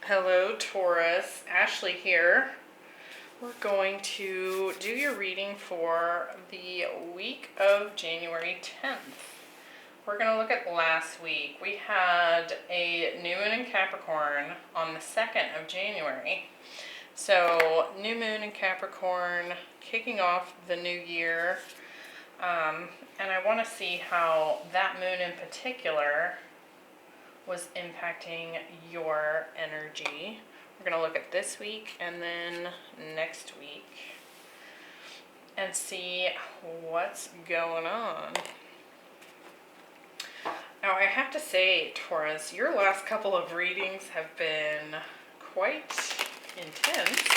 Hello Taurus, Ashley here. We're going to do your reading for the week of January 10th. We're going to look at last week. We had a new moon in Capricorn on the 2nd of January. So new moon in Capricorn, kicking off the new year. And I want to see how that moon in particular was impacting your energy. We're going to look at this week and then next week and see what's going on. Now I have to say, Taurus, your last couple of readings have been quite intense.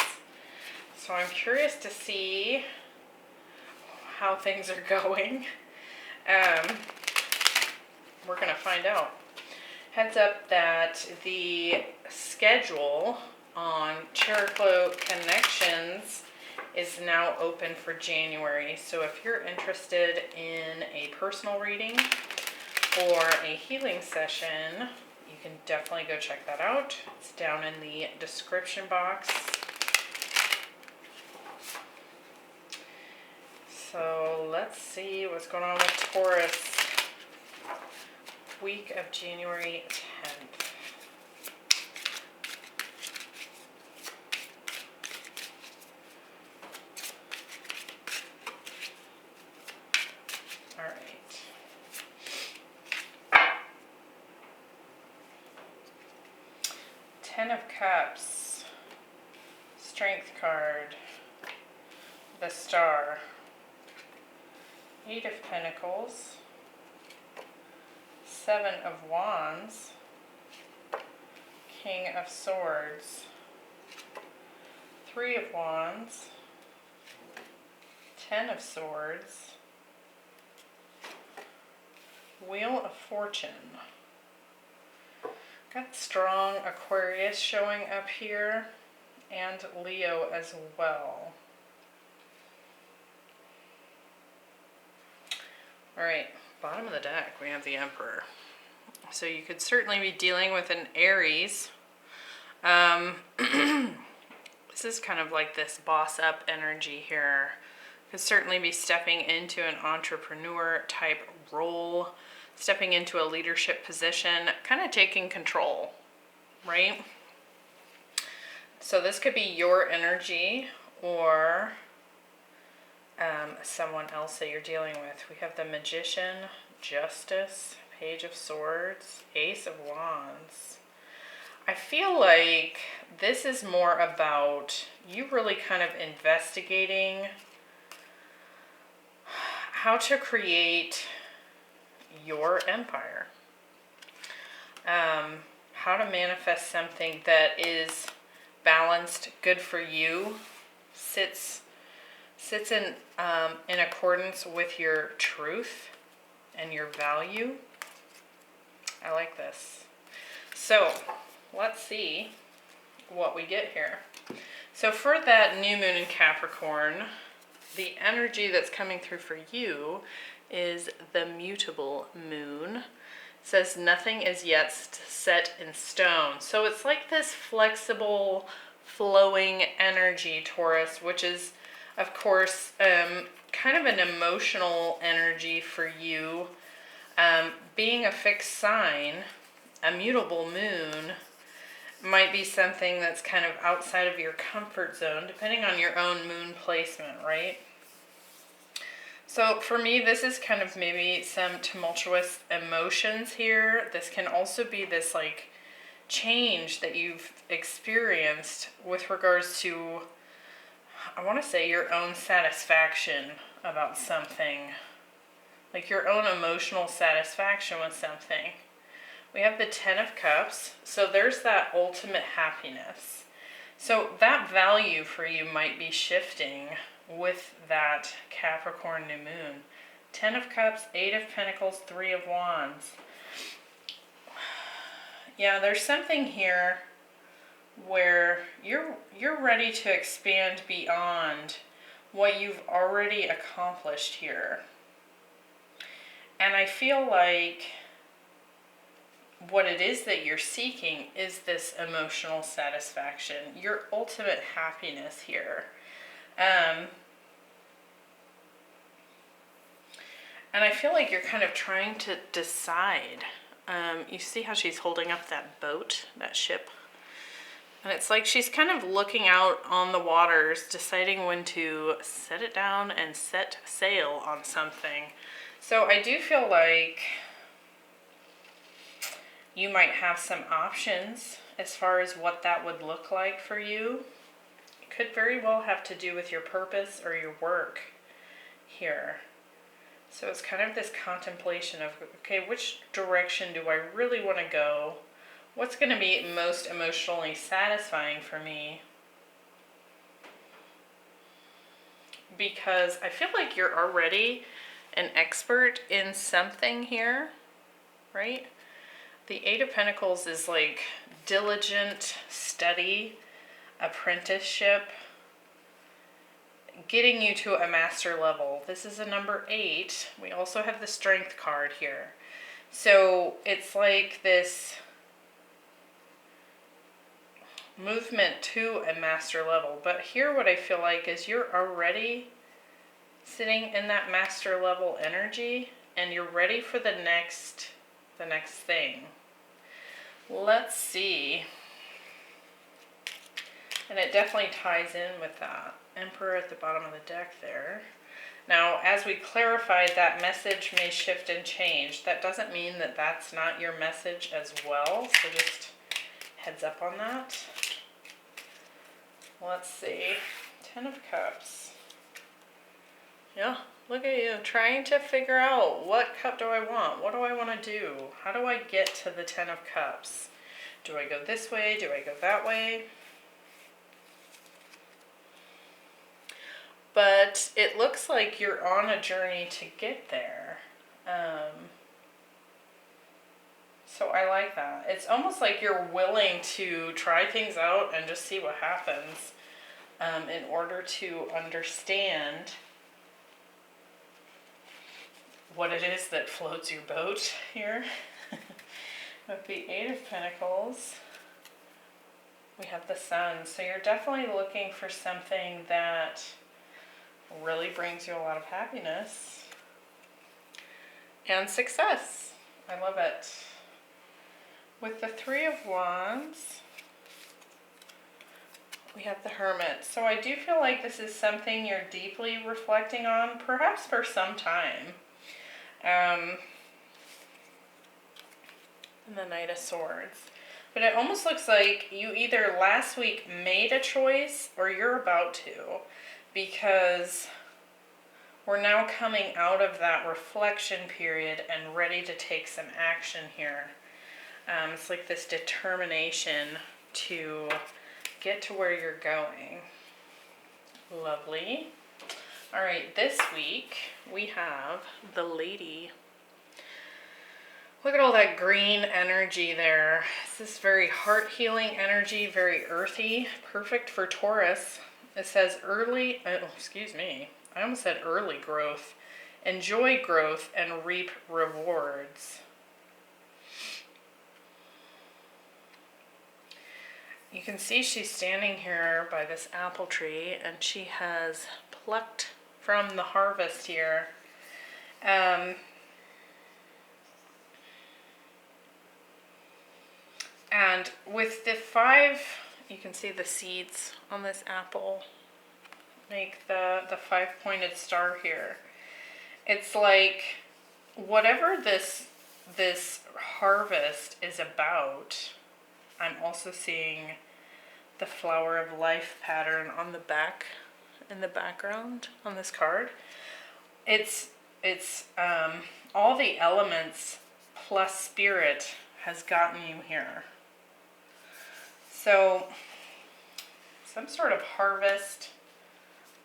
So I'm curious to see how things are going. We're going to find out. Heads up that the schedule on Cheroklo Connections is now open for January. So if you're interested in a personal reading or a healing session, you can definitely go check that out. It's down in the description box. So let's see what's going on with Taurus. Week of January 10th. All right. Ten of Cups, Strength card, the Star, Eight of Pentacles, Seven of Wands, King of Swords, Three of Wands, Ten of Swords, Wheel of Fortune. Got strong Aquarius showing up here and Leo as well. All right. Bottom of the deck, we have the Emperor. So you could certainly be dealing with an Aries. This is kind of like this boss up energy here. Could certainly be stepping into an entrepreneur type role, stepping into a leadership position, kind of taking control, right? So this could be your energy or someone else that you're dealing with. We have the Magician, Justice, Page of Swords, Ace of Wands. I feel like this is more about you really kind of investigating how to create your empire. How to manifest something that is balanced, good for you, sits in accordance with your truth and your value. I like this. So let's see what we get here. So for that new moon in Capricorn, the energy that's coming through for you is the mutable moon. It says nothing is yet set in stone. So it's like this flexible, flowing energy, Taurus, which is of course, kind of an emotional energy for you. Being a fixed sign, a mutable moon might be something that's kind of outside of your comfort zone, depending on your own moon placement, right? So for me, this is kind of maybe some tumultuous emotions here. This can also be this like change that you've experienced with regards to, I want to say, your own satisfaction about something, like your own emotional satisfaction with something. We have the Ten of Cups, so there's that ultimate happiness. So that value for you might be shifting with that Capricorn new moon. Ten of Cups, Eight of Pentacles, Three of Wands. Yeah, there's something here where you're ready to expand beyond what you've already accomplished here. And I feel like what it is that you're seeking is this emotional satisfaction, your ultimate happiness here. And I feel like you're kind of trying to decide. You see how she's holding up that boat, that ship? And it's like she's kind of looking out on the waters, deciding when to set it down and set sail on something. So I do feel like you might have some options as far as what that would look like for you. It could very well have to do with your purpose or your work here. So it's kind of this contemplation of, okay, which direction do I really want to go? What's going to be most emotionally satisfying for me? Because I feel like you're already an expert in something here, right? The Eight of Pentacles is like diligent study, apprenticeship, getting you to a master level. This is a number 8. We also have the Strength card here. So it's like this movement to a master level. But here what I feel like is you're already sitting in that master level energy and you're ready for the next thing. Let's see. And it definitely ties in with that. Emperor at the bottom of the deck there. Now, as we clarified, that message may shift and change. That doesn't mean that that's not your message as well. So just heads up on that. Let's see. 10 of Cups. Yeah, look at you trying to figure out, what cup do I want? What do I want to do? How do I get to the 10 of Cups? Do I go this way? Do I go that way? But it looks like you're on a journey to get there. So I like that. It's almost like you're willing to try things out and just see what happens in order to understand what it is that floats your boat here. With the 8 of Pentacles, we have the Sun. So you're definitely looking for something that really brings you a lot of happiness and success. I love it. With the 3 of Wands, we have the Hermit. So I do feel like this is something you're deeply reflecting on, perhaps for some time. And the Knight of Swords. But it almost looks like you either last week made a choice or you're about to, because we're now coming out of that reflection period and ready to take some action here. It's like this determination to get to where you're going. Lovely. All right, this week we have the Lady. Look at all that green energy there. This is very heart-healing energy, very earthy, perfect for Taurus. It says early, I almost said early growth. Enjoy growth and reap rewards. You can see she's standing here by this apple tree and she has plucked from the harvest here. And with the 5, you can see the seeds on this apple make the 5-pointed star here. It's like whatever this harvest is about, I'm also seeing the flower of life pattern on the back, in the background on this card. It's all the elements plus spirit has gotten you here. So some sort of harvest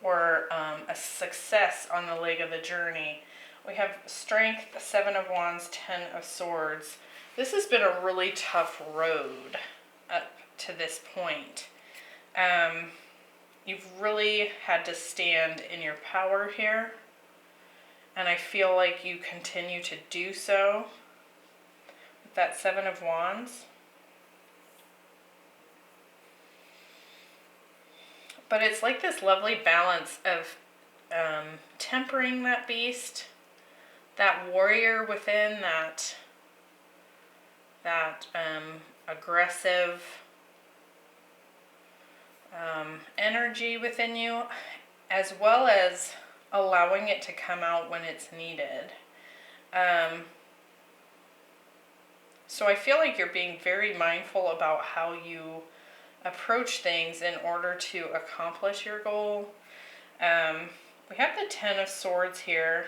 or a success on the leg of the journey. We have Strength, 7 of Wands, 10 of Swords. This has been a really tough road up to this point. You've really had to stand in your power here, and I feel like you continue to do so. that Seven of Wands. But it's like this lovely balance of tempering that beast, that warrior within, that aggressive energy within you, as well as allowing it to come out when it's needed. So I feel like you're being very mindful about how you approach things in order to accomplish your goal. We have the Ten of Swords here,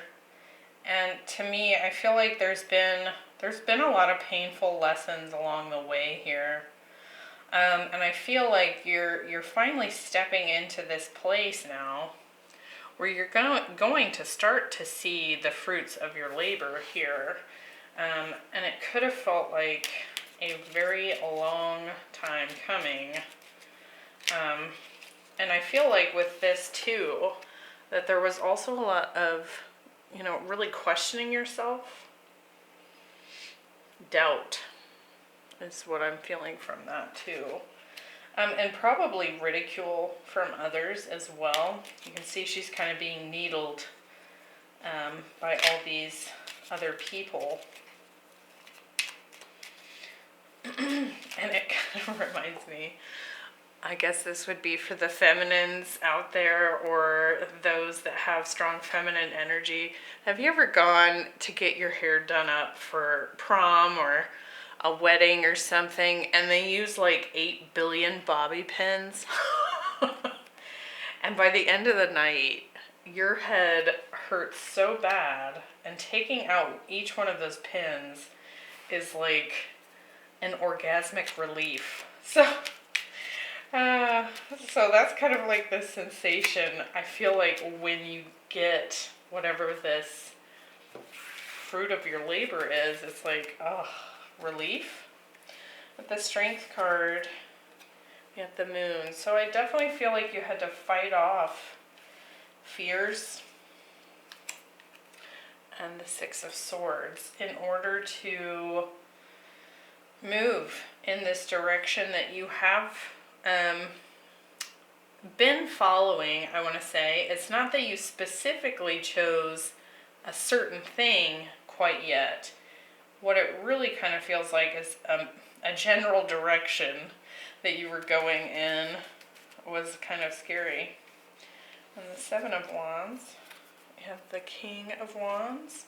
and to me, I feel like there's been a lot of painful lessons along the way here. And I feel like you're finally stepping into this place now where you're going to start to see the fruits of your labor here. And it could have felt like a very long time coming. And I feel like with this too, that there was also a lot of, really questioning yourself. Doubt is what I'm feeling from that too. And probably ridicule from others as well. You can see she's kind of being needled by all these other people. And it kind of reminds me, I guess this would be for the feminines out there, or those that have strong feminine energy. Have you ever gone to get your hair done up for prom or a wedding or something, and they use like 8 billion bobby pins? And by the end of the night, your head hurts so bad, and taking out each one of those pins is like an orgasmic relief. So that's kind of like the sensation I feel like when you get whatever this fruit of your labor is. It's like, relief. With the Strength card, you have the Moon. So I definitely feel like you had to fight off fears and the Six of Swords in order to move in this direction that you have been following, I want to say. It's not that you specifically chose a certain thing quite yet. What it really kind of feels like is a general direction that you were going in was kind of scary. And the Seven of Wands, you have the King of Wands.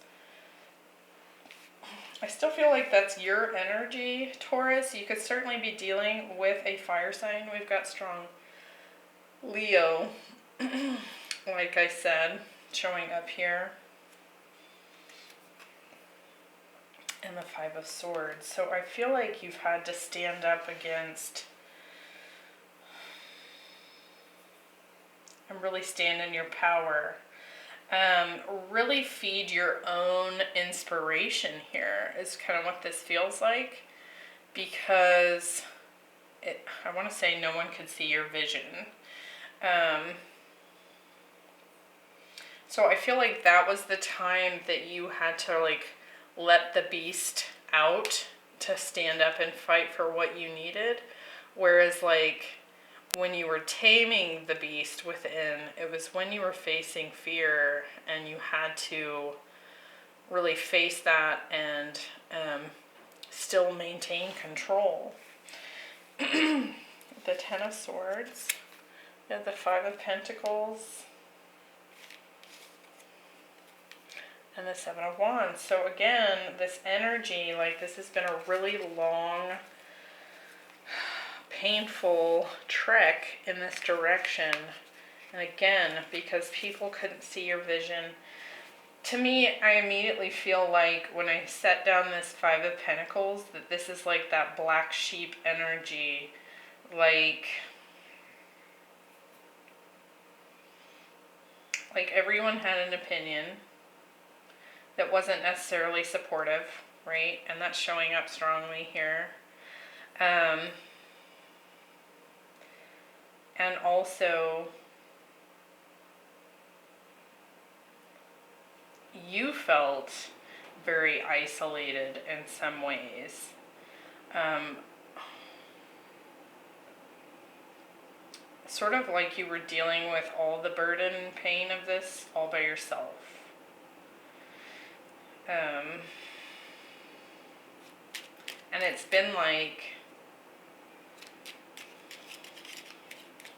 I still feel like that's your energy, Taurus. You could certainly be dealing with a fire sign. We've got strong Leo, like I said, showing up here. And the Five of Swords. So I feel like you've had to stand up against and really stand in your power. Really feed your own inspiration here is kind of what this feels like, because I want to say no one could see your vision. So I feel like that was the time that you had to like let the beast out to stand up and fight for what you needed. Whereas like when you were taming the beast within, it was when you were facing fear and you had to really face that and still maintain control. The Ten of Swords, you have the Five of Pentacles, and the Seven of Wands. So again, this energy, like this has been a really long, painful trek in this direction. And again, because people couldn't see your vision. To me, I immediately feel like when I set down this Five of Pentacles, that this is like that black sheep energy. Like everyone had an opinion that wasn't necessarily supportive, right? And that's showing up strongly here. And also, you felt very isolated in some ways. Sort of like you were dealing with all the burden and pain of this all by yourself. And it's been like,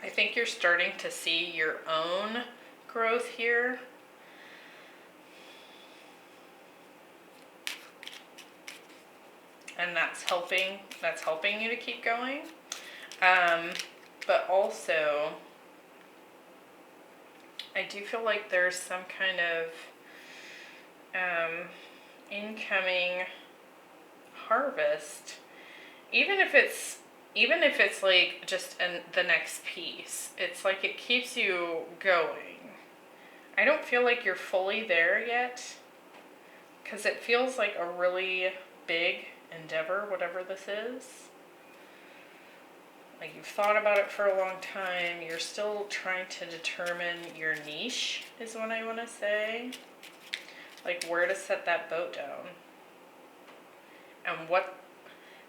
I think you're starting to see your own growth here. And that's helping you to keep going. But also, I do feel like there's some kind of incoming harvest, even if it's like just the next piece. It's like it keeps you going. I don't feel like you're fully there yet, because it feels like a really big endeavor, whatever this is. Like you've thought about it for a long time. You're still trying to determine your niche, is what I want to say. Like where to set that boat down. And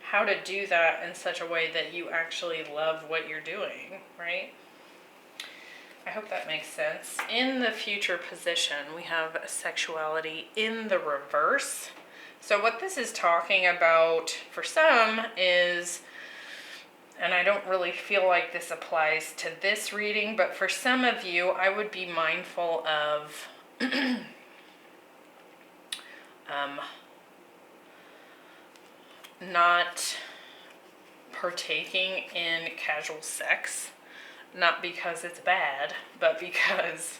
how to do that in such a way that you actually love what you're doing, right? I hope that makes sense. In the future position, we have sexuality in the reverse. So what this is talking about for some is, and I don't really feel like this applies to this reading, but for some of you, I would be mindful of not partaking in casual sex, not because it's bad, but because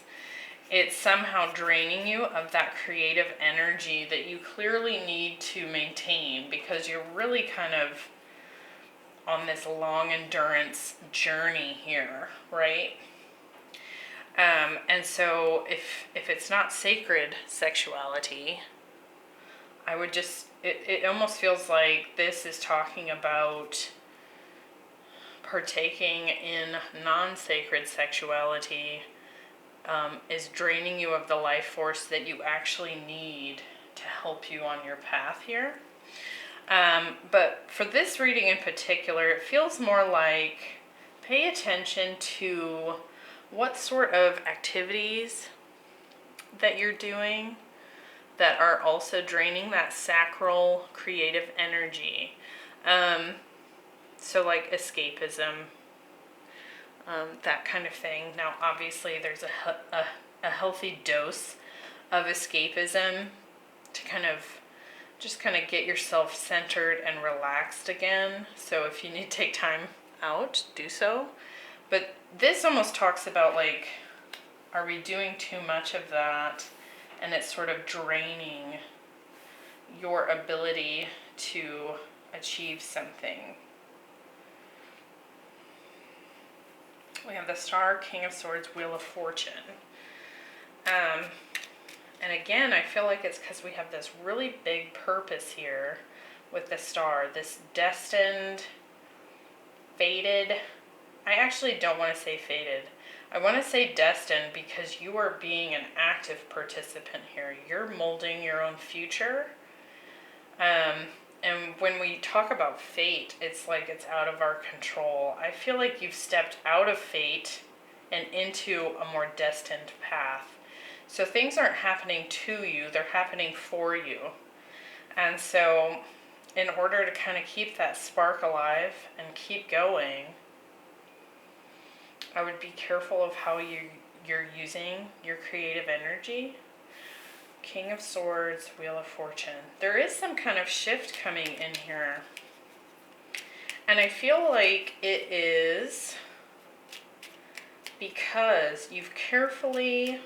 it's somehow draining you of that creative energy that you clearly need to maintain, because you're really kind of on this long endurance journey here, right? And so if it's not sacred sexuality, I would just, it almost feels like this is talking about partaking in non-sacred sexuality is draining you of the life force that you actually need to help you on your path here. But for this reading in particular, it feels more like pay attention to what sort of activities that you're doing that are also draining that sacral creative energy. So like escapism, that kind of thing. Now obviously there's a healthy dose of escapism to kind of get yourself centered and relaxed again. So if you need to take time out, do so. But this almost talks about like, are we doing too much of that? And it's sort of draining your ability to achieve something. We have the Star, King of Swords, Wheel of Fortune. And again, I feel like it's because we have this really big purpose here with the Star, this destined, fated. I actually don't want to say fated. I want to say destined, because you are being an active participant here. You're molding your own future. And when we talk about fate, it's like it's out of our control. I feel like you've stepped out of fate and into a more destined path. So things aren't happening to you, they're happening for you. And so in order to kind of keep that spark alive and keep going, I would be careful of how you're using your creative energy. King of Swords, Wheel of Fortune. There is some kind of shift coming in here. And I feel like it is because you've carefully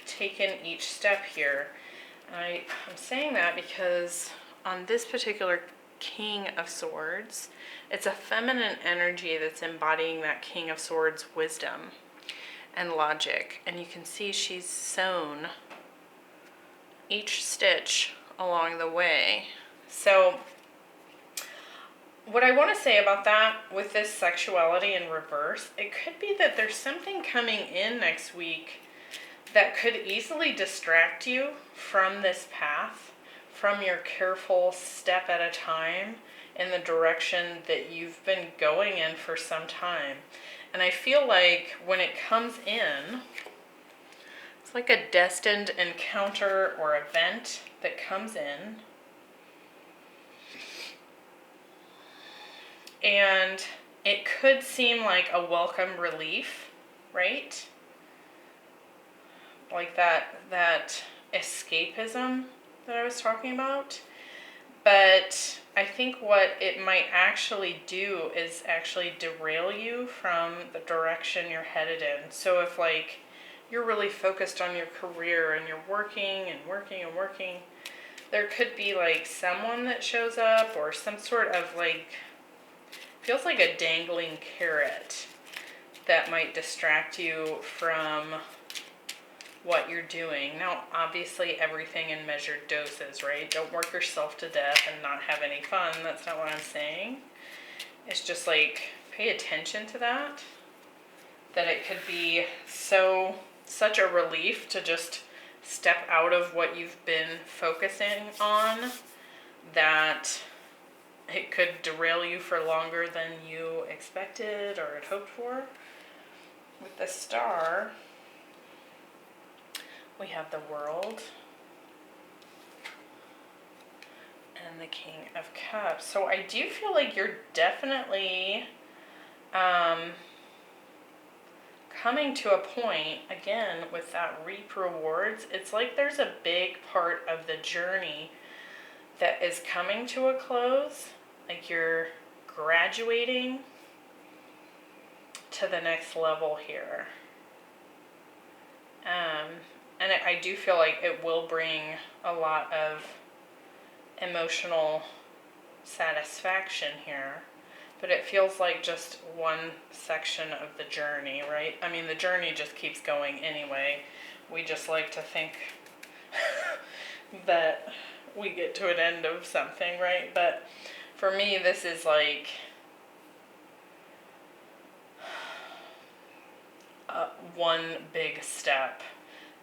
taken each step here. And I'm saying that because on this particular King of Swords, it's a feminine energy that's embodying that King of Swords wisdom and logic. And you can see she's sewn each stitch along the way. So what I want to say about that with this sexuality in reverse, it could be that there's something coming in next week that could easily distract you from this path, from your careful step at a time in the direction that you've been going in for some time. And I feel like when it comes in, it's like a destined encounter or event that comes in. And it could seem like a welcome relief, right? Like that escapism that I was talking about. But I think what it might actually do is actually derail you from the direction you're headed in. So if like you're really focused on your career and you're working and working and working, there could be like someone that shows up or some sort of like, feels like a dangling carrot that might distract you from what you're doing. Now, obviously everything in measured doses, right? Don't work yourself to death and not have any fun. That's not what I'm saying. It's just like, pay attention to that it could be such a relief to just step out of what you've been focusing on, that it could derail you for longer than you expected or had hoped for. With the Star, we have the World and the King of Cups. So I do feel like you're definitely coming to a point, again, with that reap rewards. It's like there's a big part of the journey that is coming to a close. Like you're graduating to the next level here. And I do feel like it will bring a lot of emotional satisfaction here. But it feels like just one section of the journey, right? I mean, the journey just keeps going anyway. We just like to think that we get to an end of something, right? But for me, this is like one big step,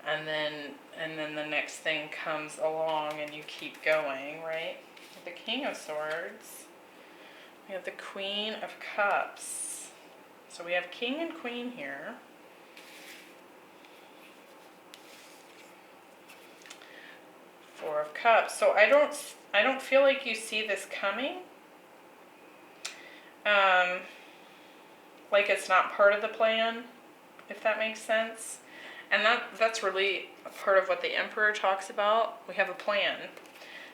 and then the next thing comes along and you keep going, right? The King of Swords. We have the Queen of Cups. So we have King and Queen here. Four of Cups. So I don't feel like you see this coming. Like it's not part of the plan, if that makes sense. And that's really a part of what the Emperor talks about. We have a plan.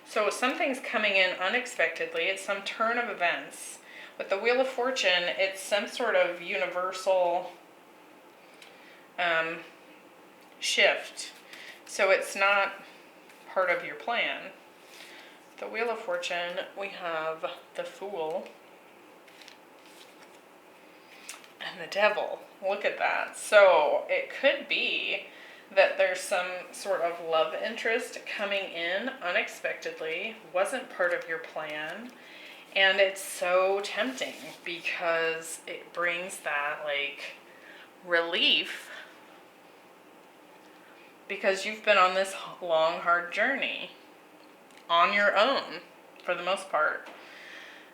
So something's coming in unexpectedly. It's some turn of events. With the Wheel of Fortune, it's some sort of universal shift. So it's not part of your plan. The Wheel of Fortune, we have the Fool and the Devil. Look at that. So it could be that there's some sort of love interest coming in unexpectedly, wasn't part of your plan, and it's so tempting because it brings that like relief, because you've been on this long, hard journey on your own for the most part.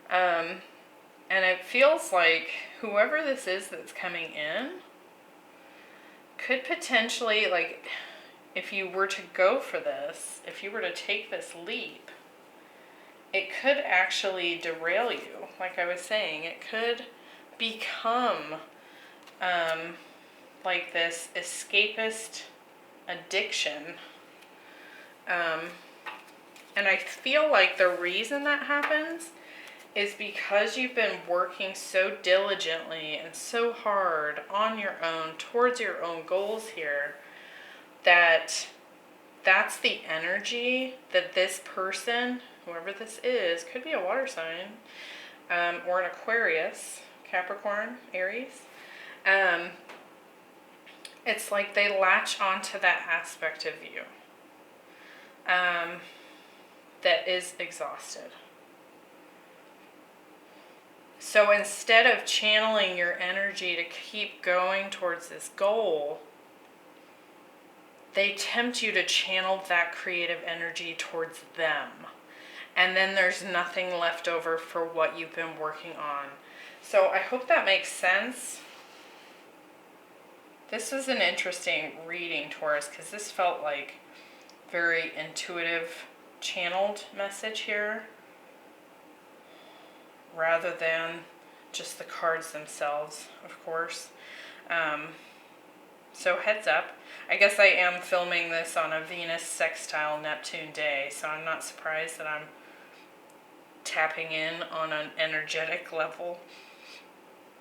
And it feels like whoever this is that's coming in could potentially, like, if you were to go for this, if you were to take this leap, it could actually derail you. Like I was saying, it could become like this escapist addiction. And I feel like the reason that happens is because you've been working so diligently and so hard on your own towards your own goals here, that's the energy that this person, whoever this is, could be a water sign, or an Aquarius, Capricorn, Aries. It's like they latch onto that aspect of you that is exhausted. So instead of channeling your energy to keep going towards this goal, they tempt you to channel that creative energy towards them. And then there's nothing left over for what you've been working on. So I hope that makes sense. This was an interesting reading, Taurus, because this felt like very intuitive, channeled message here, rather than just the cards themselves, of course. So heads up. I guess I am filming this on a Venus sextile Neptune day, so I'm not surprised that I'm tapping in on an energetic level.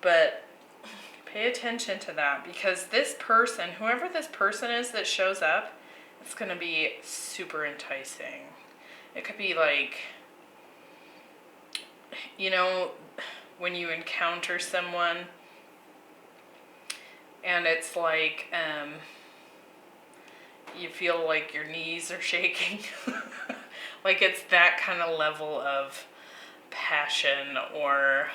But pay attention to that, because this person, whoever this person is that shows up, it's going to be super enticing. It could be like, you know, when you encounter someone and it's like, you feel like your knees are shaking. Like it's that kind of level of passion or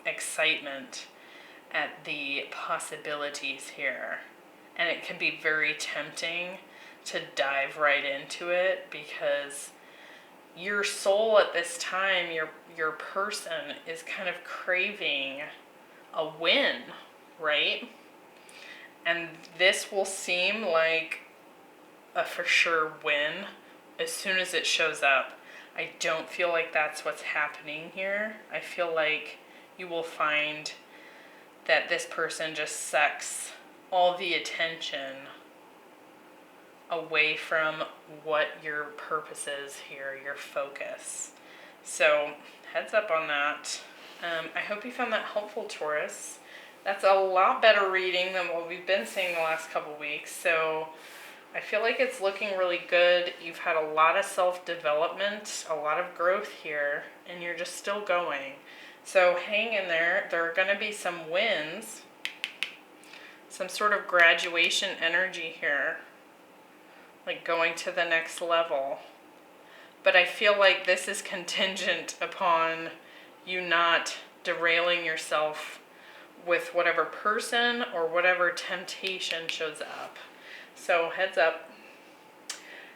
excitement at the possibilities here. And it can be very tempting to dive right into it, because your soul at this time, your person is kind of craving a win, right? And this will seem like a for sure win as soon as it shows up. I don't feel like that's what's happening here. I feel like you will find that this person just sucks all the attention away from what your purpose is here, your focus. So heads up on that. I hope you found that helpful, Taurus. That's a lot better reading than what we've been seeing the last couple weeks. So I feel like it's looking really good. You've had a lot of self-development, a lot of growth here, and you're just still going. So hang in there. There are going to be some wins, some sort of graduation energy here, like going to the next level. But I feel like this is contingent upon you not derailing yourself with whatever person or whatever temptation shows up. So heads up.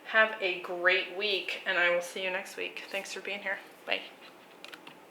Have a great week, and I will see you next week. Thanks for being here. Bye.